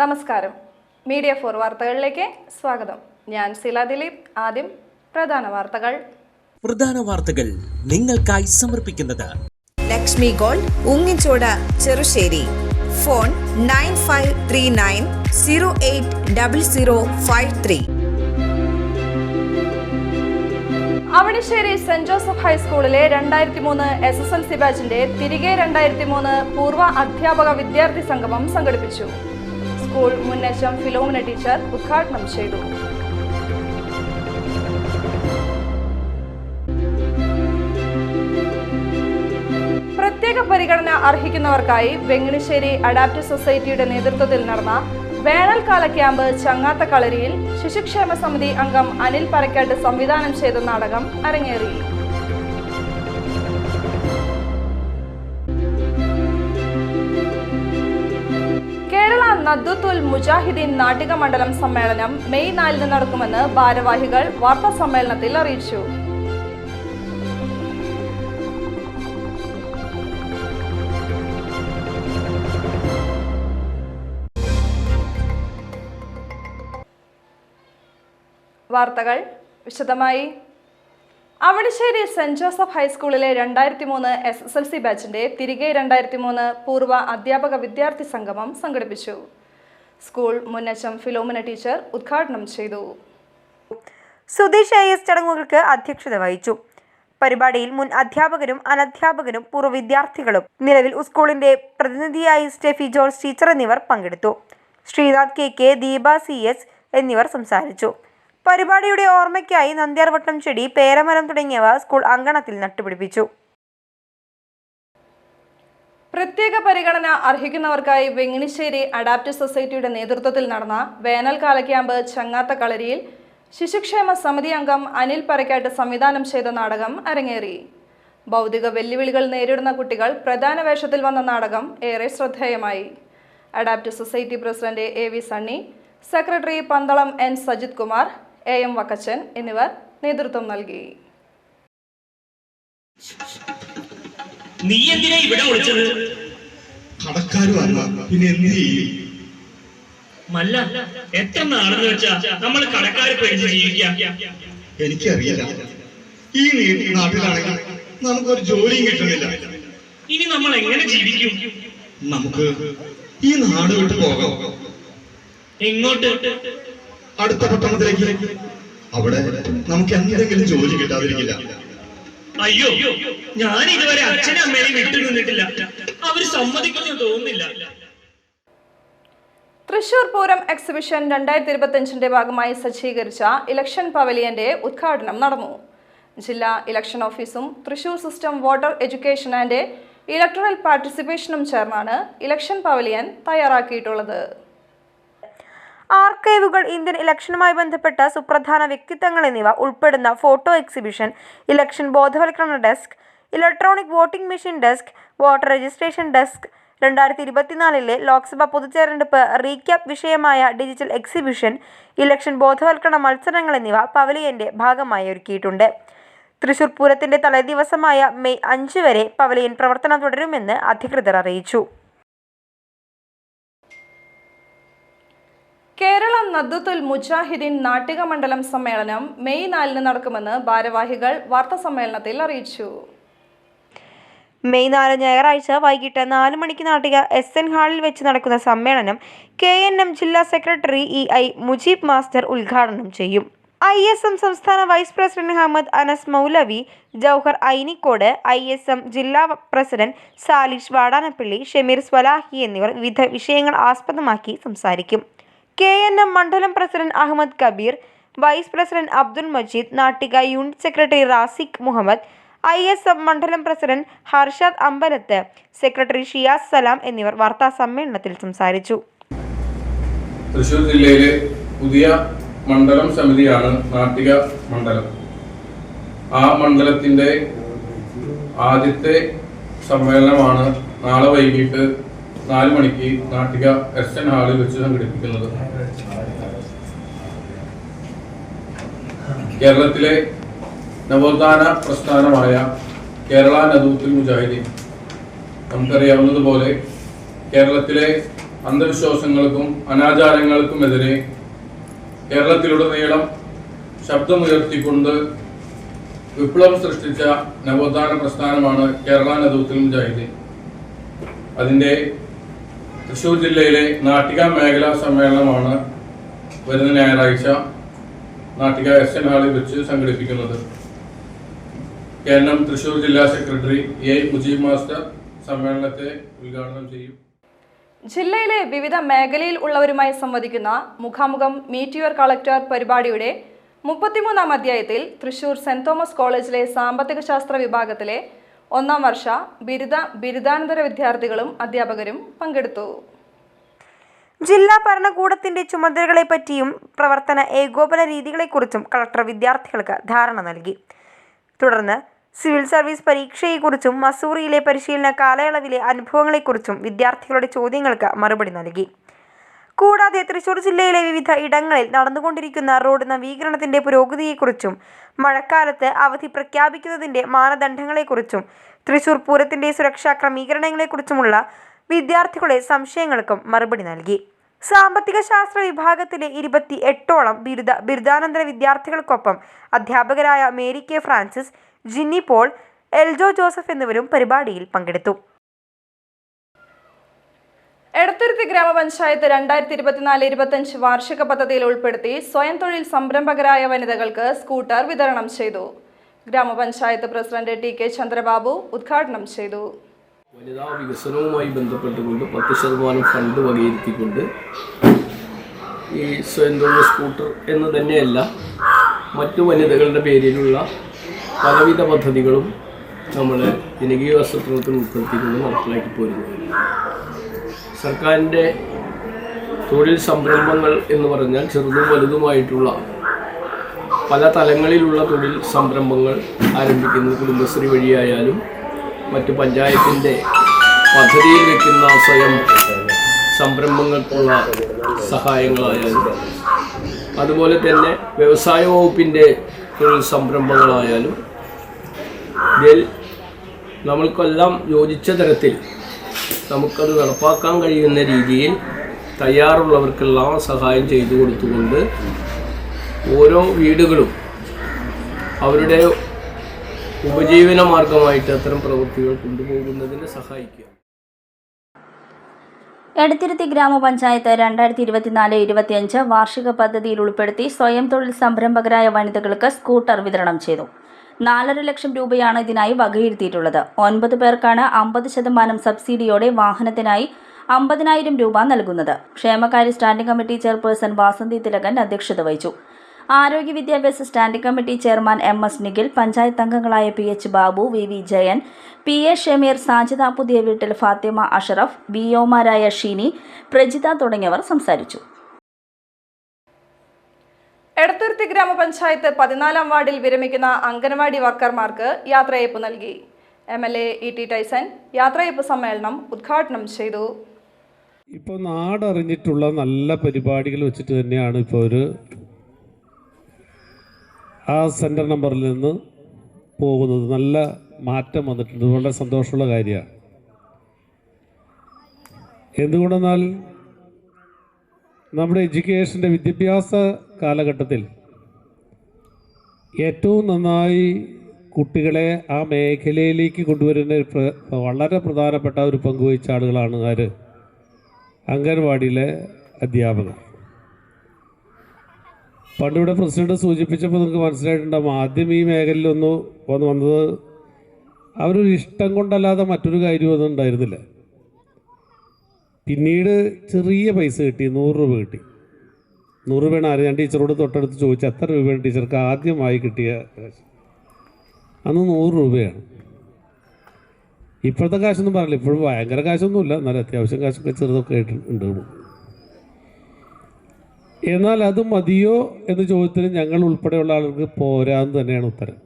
നമസ്കാരം. മീഡിയ 4 വാർത്തകളിലേക്ക് സ്വാഗതം. ഞാൻ സില ദിലീപ്. ആദ്യം പ്രധാന വാർത്തകൾ നിങ്ങൾക്കായി സമർപ്പിക്കുന്നത് Lakshmi Gold, Ungichode, Cherussery. Phone 9539080053. Avanissery Saint Joseph ഹൈസ്കൂളിലെ 2003 SSLC ബാച്ചിന്റെ തിരികെ 2003 പൂർവ്വ അധ്യാപക വിദ്യാർത്ഥി സംഗമം സംഘടിപ്പിച്ചു. സ്കൂൾ മുൻ HM ഫിലോമിന ടീച്ചർ ഉദ്ഘാടനം ചെയ്തു. പ്രത്യേക പരിഗണന അർഹിക്കുന്നവർക്കായി വെങ്ങണിശ്ശേരി അഡാപ്റ്റീവ് സൊസൈറ്റിയുടെ നേതൃത്വത്തിൽ നടന്ന വേനൽക്കാല ക്യാമ്പ് ചങ്ങാത്ത കളരിയിൽ ശിശുക്ഷേമ സമിതി അംഗം അനിൽ പറക്കാട്ട് സംവിധാനം ചെയ്ത നാടകം അരങ്ങേറി. കേരള നദ്വത്തുൽ മുജാഹിദീൻ നാട്ടിക മണ്ഡലം സമ്മേളനം മെയ് 4 നടക്കുമെന്ന് ഭാരവാഹികൾ വാർത്താ സമ്മേളനത്തിൽ അറിയിച്ചു. വാർത്തകൾ വിശദമായി. അവണിശ്ശേരി സെന്റ് ജോസഫ് ഹൈസ്കൂളിലെ 2003 SSLC ബാച്ചിന്റെ തിരികെ 2003 പൂർവ്വ അധ്യാപക വിദ്യാർത്ഥി സംഗമം സംഘടിപ്പിച്ചു. സ്കൂൾ മുൻ HM ഫിലോമിന ടീച്ചർ ഉദ്ഘാടനം ചെയ്തു. സുധീഷ് IS ചടങ്ങുകൾക്ക് അധ്യക്ഷത വഹിച്ചു. പരിപാടിയിൽ മുൻ അധ്യാപകരും അനധ്യാപകരും പൂർവ്വ വിദ്യാർത്ഥികളും നിലവിൽ സ്കൂളിന്റെ പ്രതിനിധിയായി സ്റ്റെഫി ജോർജ് ടീച്ചർ എന്നിവർ പങ്കെടുത്തു. ശ്രീനാഥ് KK, ദീപ CS എന്നിവർ സംസാരിച്ചു. പരിപാടിയുടെ ഓർമ്മയ്ക്കായി നന്ദ്യാർവട്ടം ചെടി, പേരമരം തുടങ്ങിയവ സ്കൂൾ അങ്കണത്തിൽ നട്ടുപിടിപ്പിച്ചു. പ്രത്യേക പരിഗണന അർഹിക്കുന്നവർക്കായി വെങ്ങണിശ്ശേരി അഡാപ്റ്റീവ് സൊസൈറ്റിയുടെ നേതൃത്വത്തിൽ നടന്ന വേനൽക്കാല ക്യാമ്പ് ചങ്ങാത്ത കളരിയിൽ ശിശുക്ഷേമ സമിതി അംഗം അനിൽ പറക്കാട്ട് സംവിധാനം ചെയ്ത നാടകം അരങ്ങേറി. ഭൗതിക വെല്ലുവിളികൾ നേരിടുന്ന കുട്ടികൾ പ്രധാന വേഷത്തിൽ വന്ന നാടകം ഏറെ ശ്രദ്ധേയമായി. Adaptive society president AV Sunny, secretary Pandalam N Sajith Kumar, AM Vakkachan എന്നിവർ നേതൃത്വം നൽകി. നീ എന്തിനാ ഇവിടെ വിളിച്ചത്? മല്ല, എത്ര നാളെന്ന് വെച്ചാ നമ്മൾ കടക്കാരെ പേടിച്ച് ജീവിക്കാം. എനിക്കറിയില്ല, ഈ നാട്ടിലാണെങ്കിൽ നമുക്കൊരു ജോലിയും കിട്ടുന്നില്ല. ഇനി നമ്മൾ എങ്ങനെ ജീവിക്കും? നമുക്ക് ഈ നാട് വിട്ട് പോകാം. എങ്ങോട്ട്? അടുത്ത പട്ടണത്തിലേക്ക്. അവിടെ നമുക്ക് എന്തെങ്കിലും ജോലി കിട്ടാതിരിക്കില്ല. അയ്യോ, ഞാൻ ഇതുവരെ അച്ഛനും അമ്മേനെയും വിട്ടു നിന്നിട്ടില്ല. അവര് സമ്മതിക്കുമെന്ന് തോന്നുന്നില്ല. തൃശൂർ പൂരം എക്സിബിഷൻ 2025 ഭാഗമായി സജ്ജീകരിച്ച ഇലക്ഷൻ പവലിയന്റെ ഉദ്ഘാടനം നടന്നു. ജില്ലാ ഇലക്ഷൻ ഓഫീസും Thrissur system voter education and electoral പാർട്ടിസിപ്പേഷനും ചേർന്നാണ് ഇലക്ഷൻ പവലിയൻ തയ്യാറാക്കിയിട്ടുള്ളത്. ആർക്കൈവുകൾ, ഇന്ത്യൻ ഇലക്ഷനുമായി ബന്ധപ്പെട്ട സുപ്രധാന വ്യക്തിത്വങ്ങൾ എന്നിവ ഉൾപ്പെടുന്ന ഫോട്ടോ എക്സിബിഷൻ, ഇലക്ഷൻ ബോധവൽക്കരണ desk, electronic voting machine desk, voter registration desk, 2024 Lok Sabha പൊതുതെരഞ്ഞെടുപ്പ് റീക്യാപ്പ് വിഷയമായ ഡിജിറ്റൽ എക്സിബിഷൻ, ഇലക്ഷൻ ബോധവൽക്കരണ മത്സരങ്ങൾ എന്നിവ പവലിയന്റെ ഭാഗമായി ഒരുക്കിയിട്ടുണ്ട്. തൃശൂർ പൂരത്തിന്റെ തലേദിവസമായ മെയ് 5 വരെ പവലിയൻ പ്രവർത്തനം തുടരുമെന്ന് അധികൃതർ അറിയിച്ചു. കേരള നദ്വത്തുൽ മുജാഹിദീൻ നാട്ടിക മണ്ഡലം സമ്മേളനം മെയ് 4 നടക്കുമെന്ന് ഭാരവാഹികൾ വാർത്താ സമ്മേളനത്തിൽ അറിയിച്ചു. മെയ് 4 ഞായറാഴ്ച വൈകിട്ട് 4 മണിക്ക് നാട്ടിക SN ഹാളിൽ വെച്ച് നടക്കുന്ന സമ്മേളനം KNM ജില്ലാ സെക്രട്ടറി EI മുജീബ് മാസ്റ്റർ ഉദ്ഘാടനം ചെയ്യും. ISM സംസ്ഥാന vice president Ahmed Anas Maulavi, Jouhar Ainikkode, ISM ജില്ലാ പ്രസിഡന്റ് സാലിഷ് വാടാനപ്പള്ളി, ഷമീർ സ്വലാഹി എന്നിവർ വിവിധ വിഷയങ്ങൾ ആസ്പദമാക്കി സംസാരിക്കും. KNM മണ്ഡലം president Ahmed Kabeer, vice president Abdul Majeed, Nattika unit secretary Rasiq Muhammad, ISM മണ്ഡലം പ്രസിഡന്റ് ഹർഷാദ് അമ്പലത്ത്, സെക്രട്ടറി ഷിയാസ് സലാം എന്നിവർ വാർത്താ സമ്മേളനത്തിൽ സംസാരിച്ചു. തൃശൂർ ജില്ലയിലെ പുതിയ മണ്ഡലം സമിതിയാണ് നാട്ടിക മണ്ഡലം. ആ മണ്ഡലത്തിന്റെ ആദ്യത്തെ സമ്മേളനമാണ് നാളെ വൈകിട്ട് 4 മണിക്ക് നാട്ടിക SN ഹാളിൽ വെച്ച് സംഘടിപ്പിക്കുന്നത്. കേരളത്തിലെ നവോത്ഥാന പ്രസ്ഥാനമായ കേരള നദ്വത്തുൽ മുജാഹിദീൻ, നമുക്കറിയാവുന്നതുപോലെ കേരളത്തിലെ അന്ധവിശ്വാസങ്ങൾക്കും അനാചാരങ്ങൾക്കുമെതിരെ കേരളത്തിലുടനീളം ശബ്ദമുയർത്തിക്കൊണ്ട് വിപ്ലവം സൃഷ്ടിച്ച നവോത്ഥാന പ്രസ്ഥാനമാണ് കേരള നേതൃത്വത്തിൽ മുജാഹിദീൻ. അതിൻ്റെ തൃശ്ശൂർ ജില്ലയിലെ നാട്ടിക മേഖലാ സമ്മേളനമാണ് വരുന്ന ഞായറാഴ്ച നാട്ടിക SN ഹാളിൽ വെച്ച് സംഘടിപ്പിക്കുന്നത്. KNM തൃശ്ശൂർ ജില്ലാ സെക്രട്ടറി A. മുജീബ് മാസ്റ്റർ സമ്മേളനത്തെ ഉദ്ഘാടനം ചെയ്യും. ജില്ലയിലെ വിവിധ മേഖലയിൽ ഉള്ളവരുമായി സംവദിക്കുന്ന മുഖാമുഖം മീറ്റ് യുവർ കളക്ടർ പരിപാടിയുടെ 33-ാം അധ്യായത്തിൽ തൃശൂർ സെന്റ് തോമസ് കോളേജിലെ സാമ്പത്തിക ശാസ്ത്ര വിഭാഗത്തിലെ 1ാം വർഷ ബിരുദാനന്തര വിദ്യാർത്ഥികളും അധ്യാപകരും പങ്കെടുത്തു. ജില്ലാ ഭരണകൂടത്തിന്റെ ചുമതലകളെപ്പറ്റിയും പ്രവർത്തന ഏകോപന രീതികളെക്കുറിച്ചും കളക്ടർ വിദ്യാർത്ഥികൾക്ക് ധാരണ നൽകി. തുടർന്ന് സിവിൽ സർവീസ് പരീക്ഷയെക്കുറിച്ചും മസൂറിയിലെ പരിശീലന കാലയളവിലെ അനുഭവങ്ങളെക്കുറിച്ചും വിദ്യാർത്ഥികളുടെ ചോദ്യങ്ങൾക്ക് മറുപടി നൽകി. കൂടാതെ തൃശൂർ ജില്ലയിലെ വിവിധ ഇടങ്ങളിൽ നടന്നുകൊണ്ടിരിക്കുന്ന റോഡ് നവീകരണത്തിന്റെ പുരോഗതിയെക്കുറിച്ചും മഴക്കാലത്ത് അവധി പ്രഖ്യാപിക്കുന്നതിന്റെ മാനദണ്ഡങ്ങളെക്കുറിച്ചും തൃശൂർ പൂരത്തിന്റെ സുരക്ഷാ ക്രമീകരണങ്ങളെക്കുറിച്ചുമുള്ള വിദ്യാർത്ഥികളുടെ സംശയങ്ങൾക്കും മറുപടി നൽകി. സാമ്പത്തിക ശാസ്ത്ര വിഭാഗത്തിലെ 28ഓളം ബിരുദാനന്തര വിദ്യാർത്ഥികൾക്കൊപ്പം അധ്യാപകരായ Mary K Francis, Jinny Paul, Eljo Joseph എന്നിവരും പരിപാടിയിൽ പങ്കെടുത്തു. എടത്തുരുത്തി ഗ്രാമപഞ്ചായത്ത് 2024-25 വാർഷിക പദ്ധതിയിൽ ഉൾപ്പെടുത്തി സ്വയം തൊഴിൽ സംരംഭകരായ വനിതകൾക്ക് സ്കൂട്ടർ വിതരണം ചെയ്തു. ഗ്രാമപഞ്ചായത്ത് പ്രസിഡന്റ് TK ചന്ദ്രബാബു ഉദ്ഘാടനം ചെയ്തു. വനിതാ വികസനവുമായി ബന്ധപ്പെട്ടുകൊണ്ട് 10% ഫണ്ട് വകയിരുത്തിക്കൊണ്ട് ഈ സ്വയം തൊഴിൽ സ്കൂട്ടർ എന്ന് തന്നെയല്ല മറ്റു വനിതകളുടെ പേരിലുള്ള പലവിധ പദ്ധതികളും നമ്മൾ ജനകീയ ആസൂത്രണത്തിൽ ഉൾപ്പെടുത്തിക്കൊണ്ട് നടപ്പിലാക്കി പോരുന്നു. സർക്കാരിൻ്റെ തൊഴിൽ സംരംഭങ്ങൾ എന്ന് പറഞ്ഞാൽ ചെറുതും വലുതുമായിട്ടുള്ള പല തലങ്ങളിലുള്ള തൊഴിൽ സംരംഭങ്ങൾ ആരംഭിക്കുന്നത് കുടുംബശ്രീ വഴിയായാലും മറ്റ് പഞ്ചായത്തിൻ്റെ പദ്ധതിയിൽ വയ്ക്കുന്ന സ്വയം സംരംഭങ്ങൾക്കുള്ള സഹായങ്ങളായാലും അതുപോലെ തന്നെ വ്യവസായ വകുപ്പിൻ്റെ തൊഴിൽ സംരംഭങ്ങളായാലും ഇതിൽ നമ്മൾക്കെല്ലാം യോജിച്ച തരത്തിൽ നമുക്കത് നടപ്പാക്കാൻ കഴിയുന്ന രീതിയിൽ തയ്യാറുള്ളവർക്കെല്ലാം സഹായം ചെയ്തു കൊടുത്തുകൊണ്ട് ഓരോ വീടുകളും അവരുടെ ഉപജീവന മാർഗമായിട്ട് അത്തരം പ്രവൃത്തികൾ കൊണ്ടുപോകുന്നതിന് സഹായിക്കുക. എടത്തുരുത്തി ഗ്രാമപഞ്ചായത്ത് 2024-25 വാർഷിക പദ്ധതിയിൽ ഉൾപ്പെടുത്തി സ്വയം തൊഴിൽ സംരംഭകരായ വനിതകൾക്ക് സ്കൂട്ടർ വിതരണം ചെയ്തു. 4.5 ലക്ഷം രൂപയാണ് ഇതിനായി വകയിരുത്തിയിട്ടുള്ളത്. 9 പേർക്കാണ് 50% സബ്സിഡിയോടെ വാഹനത്തിനായി 50,000 രൂപ നൽകുന്നത്. ക്ഷേമകാര്യ standing committee chairperson Vasanthi Thilakan അധ്യക്ഷത വഹിച്ചു. ആരോഗ്യ വിദ്യാഭ്യാസ standing committee chairman MS Nikhil, panchayat അംഗങ്ങളായ PH Babu, VV Jayan, PA Shameer, Sajida പുതിയ വീട്ടിൽ, ഫാത്തിമ അഷറഫ്, BOമാരായ ഷീനി, പ്രജിത തുടങ്ങിയവർ സംസാരിച്ചു. എടത്തുരുത്തി ഗ്രാമപഞ്ചായത്ത് 14-ാം വാർഡിൽ വിരമിക്കുന്ന അംഗനവാടി വർക്കർമാർക്ക് യാത്രയയപ്പ് നൽകി. MLA ET ടൈസൺ യാത്രയയപ്പ് സമ്മേളനം ഉദ്ഘാടനം ചെയ്തു. ഇപ്പോൾ നാടറിഞ്ഞിട്ടുള്ള നല്ല പരിപാടികൾ വെച്ചിട്ട് തന്നെയാണ് ഇപ്പോൾ ഒരു ആ സെൻറ്റർ നമ്പറിൽ നിന്ന് പോകുന്നത്. നല്ല മാറ്റം വന്നിട്ടുണ്ട്. വളരെ സന്തോഷമുള്ള കാര്യമാണ്. എന്തുകൊണ്ടെന്നാൽ നമ്മുടെ എഡ്യൂക്കേഷൻ്റെ വിദ്യാഭ്യാസ കാലഘട്ടത്തിൽ ഏറ്റവും നന്നായി കുട്ടികളെ ആ മേഖലയിലേക്ക് കൊണ്ടുവരുന്ന വളരെ പ്രധാനപ്പെട്ട ഒരു പങ്കുവഹിച്ച ആളുകളാണ് ആര്? അംഗൻവാടിയിലെ അധ്യാപകർ. പണ്ടിവിടെ പ്രസിഡന്റ് സൂചിപ്പിച്ചപ്പോൾ നിങ്ങൾക്ക് മനസ്സിലായിട്ടുണ്ടാകും, ആദ്യം ഈ മേഖലയിലൊന്ന് വന്നത് അവരൊരു ഇഷ്ടം കൊണ്ടല്ലാതെ മറ്റൊരു കാര്യമൊന്നും ഉണ്ടായിരുന്നില്ല. പിന്നീട് ചെറിയ പൈസ കിട്ടി, 100 രൂപ കിട്ടി. 100 രൂപയാണ് ആര്? ഞാൻ ടീച്ചറോട് തൊട്ടടുത്ത് ചോദിച്ചു, എത്ര രൂപയാണ് ടീച്ചർക്ക് ആദ്യമായി കിട്ടിയ കാശ്? അന്ന് 100 രൂപയാണ്. ഇപ്പോഴത്തെ കാശൊന്നും പറയില്ല. ഇപ്പോഴും ഭയങ്കര കാശൊന്നുമില്ല, എന്നാലും അത്യാവശ്യം കാശൊക്കെ ചെറുതൊക്കെ ആയിട്ടുണ്ട്. എന്നാൽ അത് മതിയോ എന്ന ചോദ്യത്തിന് ഞങ്ങൾ ഉൾപ്പെടെയുള്ള ആളുകൾക്ക് പോരാന്ന് തന്നെയാണ് ഉത്തരം.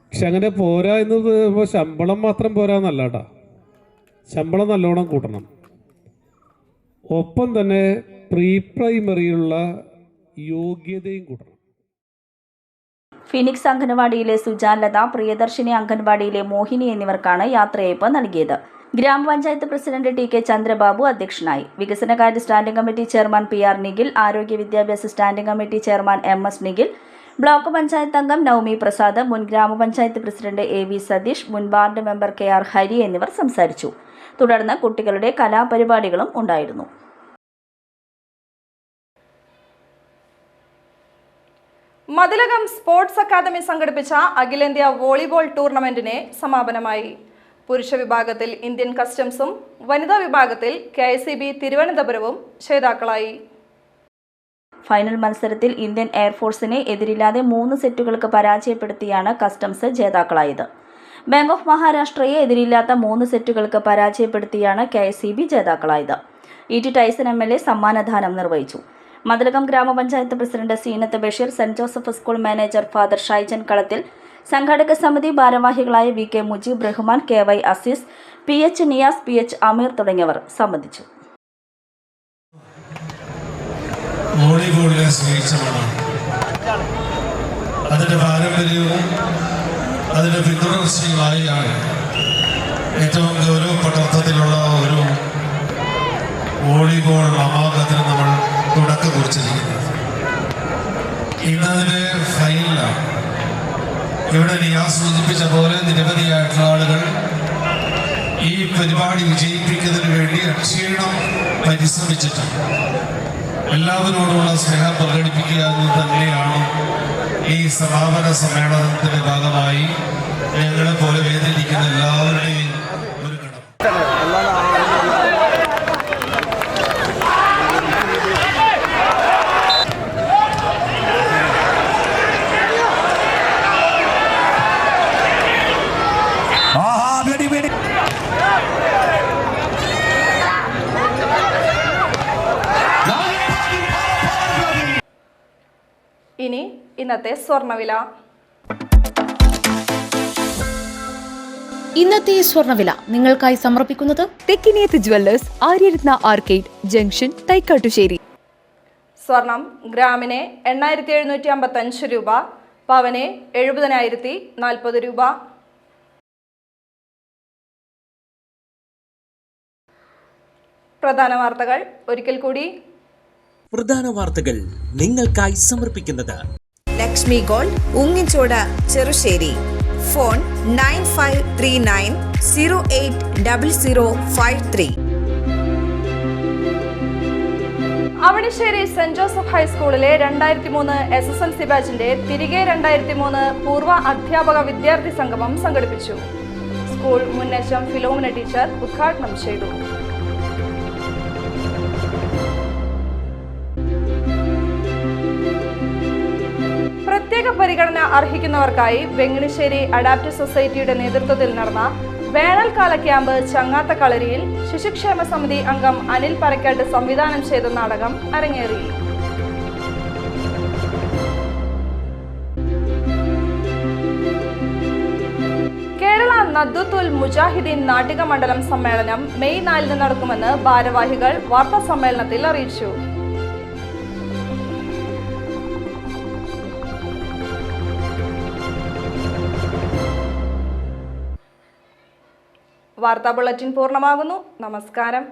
പക്ഷെ അങ്ങനെ പോരാ എന്നത് ഇപ്പോൾ ശമ്പളം മാത്രം പോരാന്നല്ല കേട്ടോ. ശമ്പളം നല്ലോണം കൂട്ടണം. ഒപ്പം തന്നെ പ്രീ പ്രൈമറിയിലുള്ള യോഗ്യതയും കൂട്ടണം. ഫിനിക്സ് അംഗൻവാടിയിലെ സുജാൻ ലത, പ്രിയദർശിനി അംഗൻവാടിയിലെ മോഹിനി എന്നിവർക്കാണ് യാത്രയയപ്പ് നൽകിയത്. ഗ്രാമപഞ്ചായത്ത് പ്രസിഡന്റ് ടി കെ ചന്ദ്രബാബു അധ്യക്ഷനായി. വികസനകാര്യ standing committee chairman P R Nikhil, ആരോഗ്യ വിദ്യാഭ്യാസ standing committee chairman M S Nikhil, block panchayat അംഗം നവമി പ്രസാദ്, മുൻ ഗ്രാമപഞ്ചായത്ത് പ്രസിഡന്റ് എ വി സതീഷ്, മുൻ ward member K R Hari എന്നിവർ സംസാരിച്ചു. തുടർന്ന് കുട്ടികളുടെ കലാപരിപാടികളും ഉണ്ടായിരുന്നു. മതിലകം സ്പോർട്സ് അക്കാദമി സംഘടിപ്പിച്ച അഖിലേന്ത്യാ വോളിബോൾ ടൂർണമെന്റിന് സമാപനമായി. പുരുഷ വിഭാഗത്തിൽ ഇന്ത്യൻ കസ്റ്റംസും വനിതാ വിഭാഗത്തിൽ KICB തിരുവനന്തപുരവും ജേതാക്കളായി. ഫൈനൽ മത്സരത്തിൽ ഇന്ത്യൻ എയർഫോഴ്സിനെ എതിരില്ലാതെ 3 സെറ്റുകൾക്ക് പരാജയപ്പെടുത്തിയാണ് കസ്റ്റംസ് ജേതാക്കളായത്. ബാങ്ക് ഓഫ് മഹാരാഷ്ട്രയെ എതിരില്ലാത്ത 3 സെറ്റുകൾക്ക് പരാജയപ്പെടുത്തിയാണ് KICB ജേതാക്കളായത്. ET ടൈസൺ MLA സമ്മാനദാനം നിർവഹിച്ചു. മതിലകം ഗ്രാമപഞ്ചായത്ത് president Seenath Basheer, saint Joseph school manager father Shaijan Kalathil, സംഘാടക സമിതി ഭാരവാഹികളായ VK Mujeeb Rahman, KY Azeez, PH Niyas, PH അമീർ തുടങ്ങിയവർ സംബന്ധിച്ചു. വോളിബോളിനെ സ്നേഹിച്ചവരാണ്. അതിൻ്റെ പാരമ്പര്യവും അതിൻ്റെ പിന്തുടർച്ചയുമായാണ് ഏറ്റവും ഗൗരവപ്പെട്ട അർത്ഥത്തിലുള്ള ഒരു വോളിബോൾ മാമാങ്കത്തിന് നമ്മൾ തുടക്കം കുറിച്ചിരിക്കുന്നത്. ഇന്നതിൻ്റെ ഫൈനലാണ്. ഇവിടെ നിയാസ് സൂചിപ്പിച്ച പോലെ നിരവധിയായിട്ടുള്ള ആളുകൾ ഈ പരിപാടി വിജയിപ്പിക്കുന്നതിന് വേണ്ടി അക്ഷീണം പരിശ്രമിച്ചിട്ടുണ്ട്. എല്ലാവരോടുമുള്ള സ്നേഹം പ്രകടിപ്പിക്കുക എന്ന് തന്നെയാണ് ഈ സമാപന സമ്മേളനത്തിന്റെ ഭാഗമായി ഞങ്ങളെ പോലെ വേദിയിരിക്കുന്ന എല്ലാവരുടെയും ഒരു കടമ. ഇനി ഇന്നത്തെ സ്വർണ്ണവില. ഇന്നത്തെ സ്വർണ്ണവില നിങ്ങൾക്കായി സമർപ്പിക്കുന്നത് Thekkiniyath jewellers, Aryaratna arcade junction, Thaikkattussery. സ്വർണം ഗ്രാമിന് 8755 രൂപ, പവന് 70,040 രൂപ. പ്രധാന വാർത്തകൾ ഒരിക്കൽ കൂടി. പ്രധാന വാർത്തകൾ നിങ്ങൾക്കായി സമർപ്പിക്കുന്നത് Lakshmi Gold, Ungichode, Cherussery. Phone 9539080053. Avanissery Saint Joseph ഹൈസ്കൂളിലെ 2003 SSLC ബാച്ചിന്റെ തിരികെ 2003 പൂർവ്വ അധ്യാപക വിദ്യാർത്ഥി സംഗമം സംഘടിപ്പിച്ചു. സ്കൂൾ മുൻ HM ഫിലോമിന ടീച്ചർ ഉദ്ഘാടനം ചെയ്തു. പ്രത്യേക പരിഗണന അർഹിക്കുന്നവർക്കായി വെങ്ങിണിശ്ശേരി അഡാപ്റ്റീവ് സൊസൈറ്റിയുടെ നേതൃത്വത്തിൽ നടന്ന വേനൽക്കാല ക്യാമ്പ് ചങ്ങാത്തക്കളരിയിൽ ശിശുക്ഷേമ സമിതി അംഗം അനിൽ പരക്കാട്ട് സംവിധാനം ചെയ്ത നാടകം അരങ്ങേറി. കേരള നദ്വത്തുൽ മുജാഹിദീൻ നാട്ടിക മണ്ഡലം സമ്മേളനം മെയ് 4 നടക്കുമെന്ന് ഭാരവാഹികൾ വാർത്താ സമ്മേളനത്തിൽ അറിയിച്ചു. വാർത്താ ബുള്ളറ്റിൻ പൂർണ്ണമാകുന്നു. നമസ്കാരം.